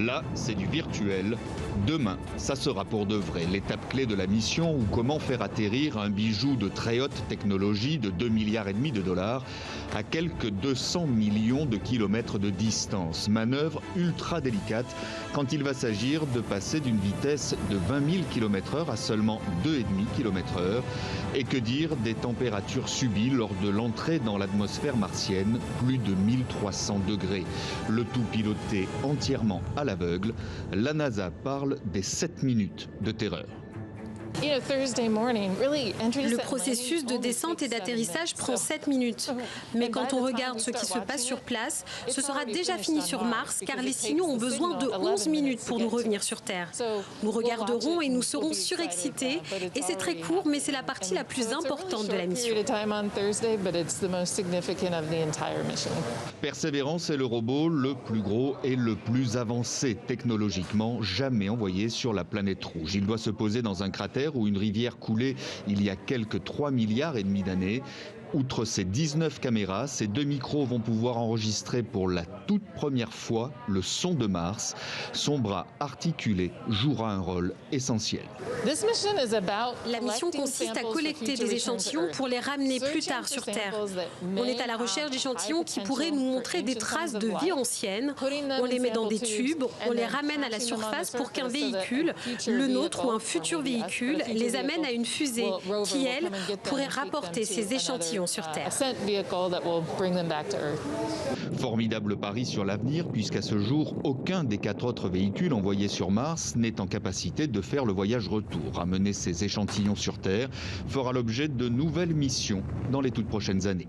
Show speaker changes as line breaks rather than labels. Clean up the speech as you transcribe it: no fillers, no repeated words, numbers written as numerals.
Là, c'est du virtuel. Demain, ça sera pour de vrai l'étape clé de la mission ou comment faire atterrir un bijou de très haute technologie de 2,5 milliards de dollars à quelques 200 millions de kilomètres de distance. Manœuvre ultra délicate quand il va s'agir de passer d'une vitesse de 20 000 km/h à seulement 2,5 km/h. Et que dire des températures subies lors de l'entrée dans l'atmosphère martienne, plus de 1300 degrés. Le tout piloté entièrement à l'aveugle. La NASA parle des 7 minutes de terreur.
Le processus de descente et d'atterrissage prend 7 minutes. Mais quand on regarde ce qui se passe sur place, ce sera déjà fini sur Mars car les signaux ont besoin de 11 minutes pour nous revenir sur Terre. Nous regarderons et nous serons surexcités. Et c'est très court, mais c'est la partie la plus importante de la mission.
Persévérance est le robot le plus gros et le plus avancé technologiquement jamais envoyé sur la planète rouge. Il doit se poser dans un cratère où une rivière coulait il y a quelques 3,5 milliards d'années. Outre ces 19 caméras, ces 2 micros vont pouvoir enregistrer pour la toute première fois le son de Mars. Son bras articulé jouera un rôle essentiel.
La mission consiste à collecter des échantillons pour les ramener plus tard sur Terre. On est à la recherche d'échantillons qui pourraient nous montrer des traces de vie ancienne. On les met dans des tubes, on les ramène à la surface pour qu'un véhicule, le nôtre ou un futur véhicule, les amène à une fusée qui, elle, pourrait rapporter ces échantillons sur Terre.
Formidable pari sur l'avenir puisqu'à ce jour, aucun des 4 autres véhicules envoyés sur Mars n'est en capacité de faire le voyage retour. Amener ces échantillons sur Terre fera l'objet de nouvelles missions dans les toutes prochaines années.